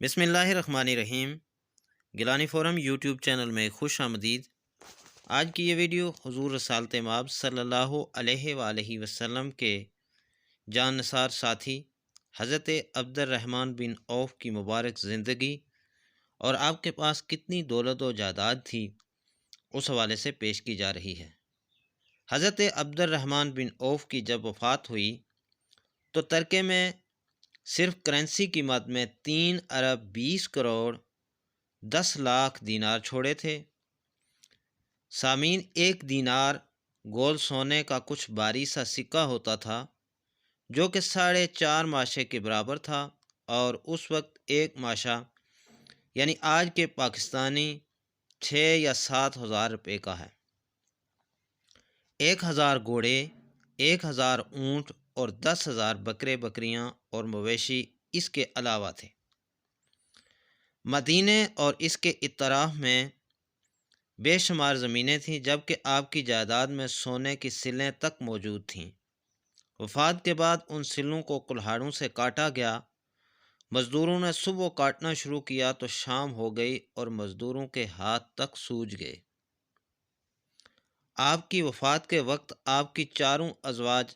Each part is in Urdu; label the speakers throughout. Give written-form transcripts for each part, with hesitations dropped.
Speaker 1: بسم اللہ الرحمن الرحیم۔ گیلانی فورم یوٹیوب چینل میں خوش آمدید۔ آج کی یہ ویڈیو حضور رسالت مآب صلی اللہ علیہ وآلہ وسلم کے جان نثار ساتھی حضرت عبد الرحمن بن عوف کی مبارک زندگی اور آپ کے پاس کتنی دولت و جائیداد تھی اس حوالے سے پیش کی جا رہی ہے۔ حضرت عبد الرحمن بن عوف کی جب وفات ہوئی تو ترکے میں صرف کرنسی کی مد میں 3 ارب 20 کروڑ 10 لاکھ دینار چھوڑے تھے۔ سامعین، ایک دینار گول سونے کا کچھ باری سا سکہ ہوتا تھا جو کہ 4.5 ماشے کے برابر تھا، اور اس وقت ایک ماشا یعنی آج کے پاکستانی 6 یا 7 ہزار روپے کا ہے۔ 1000 گھوڑے، 1000 اونٹ اور 10,000 بکرے بکریاں اور مویشی اس کے علاوہ تھے۔ مدینے اور اس کے اطراف میں بے شمار زمینیں تھیں، جبکہ آپ کی جائیداد میں سونے کی سلیں تک موجود تھیں۔ وفات کے بعد ان سلوں کو کلہاڑوں سے کاٹا گیا۔ مزدوروں نے صبح کاٹنا شروع کیا تو شام ہو گئی اور مزدوروں کے ہاتھ تک سوج گئے۔ آپ کی وفات کے وقت آپ کی 4 ازواج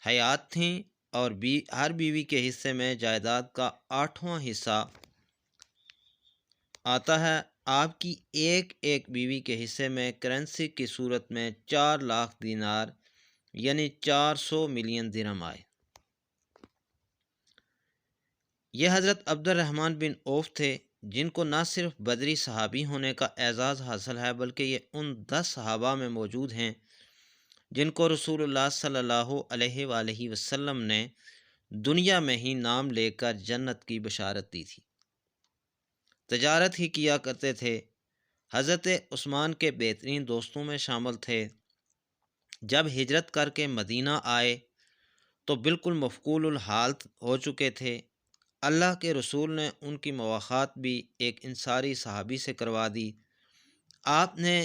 Speaker 1: حیات تھیں اور ہر بیوی کے حصے میں جائیداد کا 8واں حصہ آتا ہے۔ آپ کی ایک ایک بیوی کے حصے میں کرنسی کی صورت میں 4 لاکھ دینار یعنی 400 ملین درہم آئے۔ یہ حضرت عبد الرحمن بن عوف تھے جن کو نہ صرف بدری صحابی ہونے کا اعزاز حاصل ہے، بلکہ یہ ان 10 صحابہ میں موجود ہیں جن کو رسول اللہ صلی اللہ علیہ وآلہ وسلم نے دنیا میں ہی نام لے کر جنت کی بشارت دی تھی۔ تجارت ہی کیا کرتے تھے۔ حضرت عثمان کے بہترین دوستوں میں شامل تھے۔ جب ہجرت کر کے مدینہ آئے تو بالکل مفقود الحال ہو چکے تھے۔ اللہ کے رسول نے ان کی مواخات بھی ایک انصاری صحابی سے کروا دی۔ آپ نے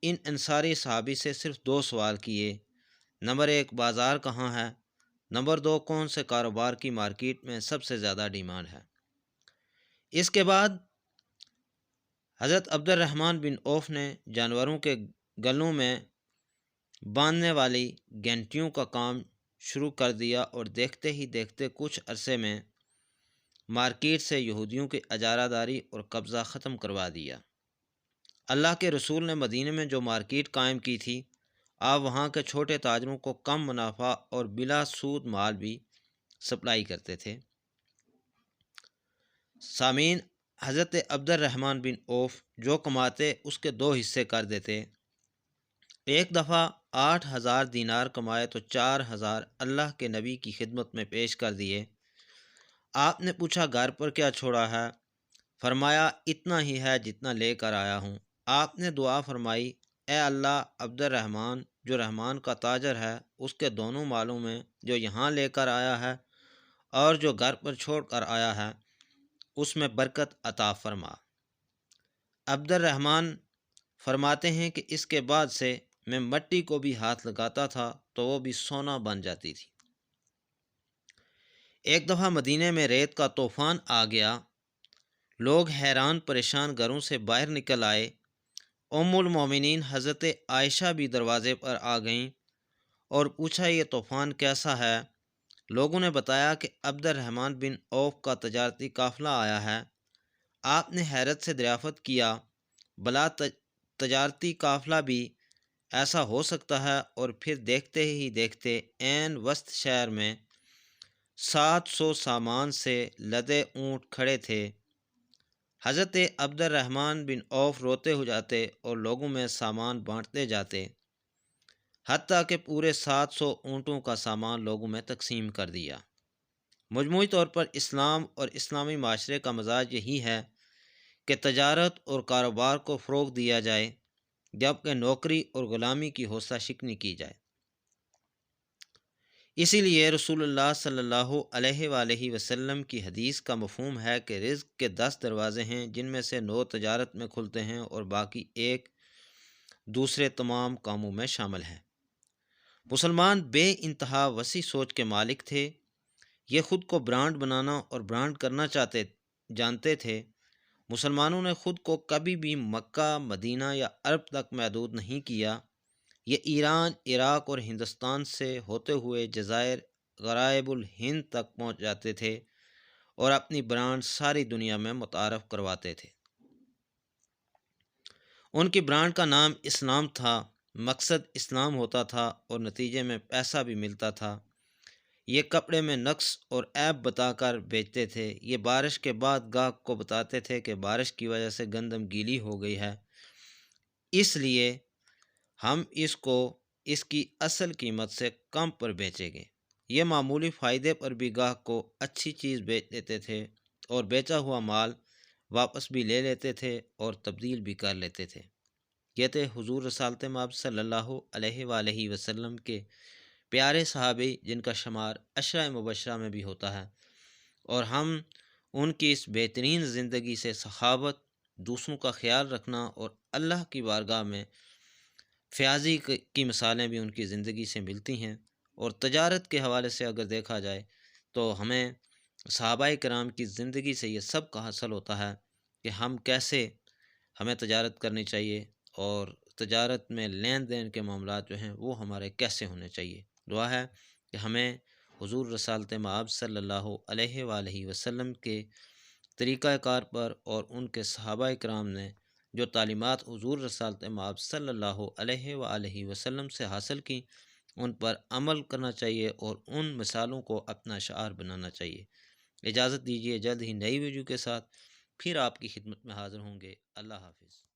Speaker 1: ان انصاری صحابی سے صرف 2 سوال کیے: نمبر 1 بازار کہاں ہے، نمبر 2 کون سے کاروبار کی مارکیٹ میں سب سے زیادہ ڈیمانڈ ہے۔ اس کے بعد حضرت عبد الرحمن بن عوف نے جانوروں کے گلوں میں باندھنے والی گھنٹیوں کا کام شروع کر دیا، اور دیکھتے ہی دیکھتے کچھ عرصے میں مارکیٹ سے یہودیوں کی اجارہ داری اور قبضہ ختم کروا دیا۔ اللہ کے رسول نے مدینے میں جو مارکیٹ قائم کی تھی، آپ وہاں کے چھوٹے تاجروں کو کم منافع اور بلا سود مال بھی سپلائی کرتے تھے۔ سامعین، حضرت عبد الرحمن بن عوف جو کماتے اس کے 2 حصے کر دیتے۔ ایک دفعہ 8,000 دینار کمائے تو 4,000 اللہ کے نبی کی خدمت میں پیش کر دیے۔ آپ نے پوچھا گھر پر کیا چھوڑا ہے؟ فرمایا اتنا ہی ہے جتنا لے کر آیا ہوں۔ آپ نے دعا فرمائی، اے اللہ، عبد الرحمن جو رحمان کا تاجر ہے، اس کے دونوں مالوں میں جو یہاں لے کر آیا ہے اور جو گھر پر چھوڑ کر آیا ہے، اس میں برکت عطا فرما۔ عبد الرحمن فرماتے ہیں کہ اس کے بعد سے میں مٹی کو بھی ہاتھ لگاتا تھا تو وہ بھی سونا بن جاتی تھی۔ ایک دفعہ مدینے میں ریت کا طوفان آ گیا۔ لوگ حیران پریشان گھروں سے باہر نکل آئے۔ ام المومنین حضرت عائشہ بھی دروازے پر آ گئیں اور پوچھا یہ طوفان کیسا ہے؟ لوگوں نے بتایا کہ عبد الرحمن بن عوف کا تجارتی قافلہ آیا ہے۔ آپ نے حیرت سے دریافت کیا، بلا تجارتی قافلہ بھی ایسا ہو سکتا ہے؟ اور پھر دیکھتے ہی دیکھتے عین وسط شہر میں 700 سامان سے لدے اونٹ کھڑے تھے۔ حضرت عبد الرحمن بن عوف روتے ہو جاتے اور لوگوں میں سامان بانٹتے جاتے، حتیٰ کہ پورے 700 اونٹوں کا سامان لوگوں میں تقسیم کر دیا۔ مجموعی طور پر اسلام اور اسلامی معاشرے کا مزاج یہی ہے کہ تجارت اور کاروبار کو فروغ دیا جائے، جبکہ نوکری اور غلامی کی حوصلہ شکنی کی جائے۔ اسی لیے رسول اللہ صلی اللہ علیہ وآلہ وسلم کی حدیث کا مفہوم ہے کہ رزق کے 10 دروازے ہیں، جن میں سے 9 تجارت میں کھلتے ہیں اور باقی 1 دوسرے تمام کاموں میں شامل ہیں۔ مسلمان بے انتہا وسیع سوچ کے مالک تھے۔ یہ خود کو برانڈ بنانا اور برانڈ کرنا چاہتے جانتے تھے، مسلمانوں نے خود کو کبھی بھی مکہ، مدینہ یا عرب تک محدود نہیں کیا۔ یہ ایران، عراق اور ہندوستان سے ہوتے ہوئے جزائر غرائب الہند تک پہنچ جاتے تھے اور اپنی برانڈ ساری دنیا میں متعارف کرواتے تھے۔ ان کی برانڈ کا نام اسلام تھا، مقصد اسلام ہوتا تھا اور نتیجے میں پیسہ بھی ملتا تھا۔ یہ کپڑے میں نقص اور عیب بتا کر بیچتے تھے۔ یہ بارش کے بعد گاہک کو بتاتے تھے کہ بارش کی وجہ سے گندم گیلی ہو گئی ہے، اس لیے ہم اس کو اس کی اصل قیمت سے کم پر بیچیں گے۔ یہ معمولی فائدے پر بھی گاہک کو اچھی چیز بیچ دیتے تھے اور بیچا ہوا مال واپس بھی لے لیتے تھے اور تبدیل بھی کر لیتے تھے۔ یہ تھے حضور رسالت مآب صلی اللہ علیہ وآلہ وسلم کے پیارے صحابی، جن کا شمار عشرہ مبشرہ میں بھی ہوتا ہے، اور ہم ان کی اس بہترین زندگی سے سخاوت، دوسروں کا خیال رکھنا اور اللہ کی بارگاہ میں فیاضی کی مثالیں بھی ان کی زندگی سے ملتی ہیں۔ اور تجارت کے حوالے سے اگر دیکھا جائے تو ہمیں صحابہ کرام کی زندگی سے یہ سب کا حاصل ہوتا ہے کہ ہمیں تجارت کرنی چاہیے، اور تجارت میں لین دین کے معاملات جو ہیں وہ ہمارے کیسے ہونے چاہیے۔ دعا ہے کہ ہمیں حضور رسالت مآب صلی اللہ علیہ وآلہ وسلم کے طریقہ کار پر اور ان کے صحابہ کرام نے جو تعلیمات حضور رسالت مآب صلی اللہ علیہ وآلہ وسلم سے حاصل کی، ان پر عمل کرنا چاہیے اور ان مثالوں کو اپنا شعار بنانا چاہیے۔ اجازت دیجیے، جلد ہی نئی ویڈیو کے ساتھ پھر آپ کی خدمت میں حاضر ہوں گے۔ اللہ حافظ۔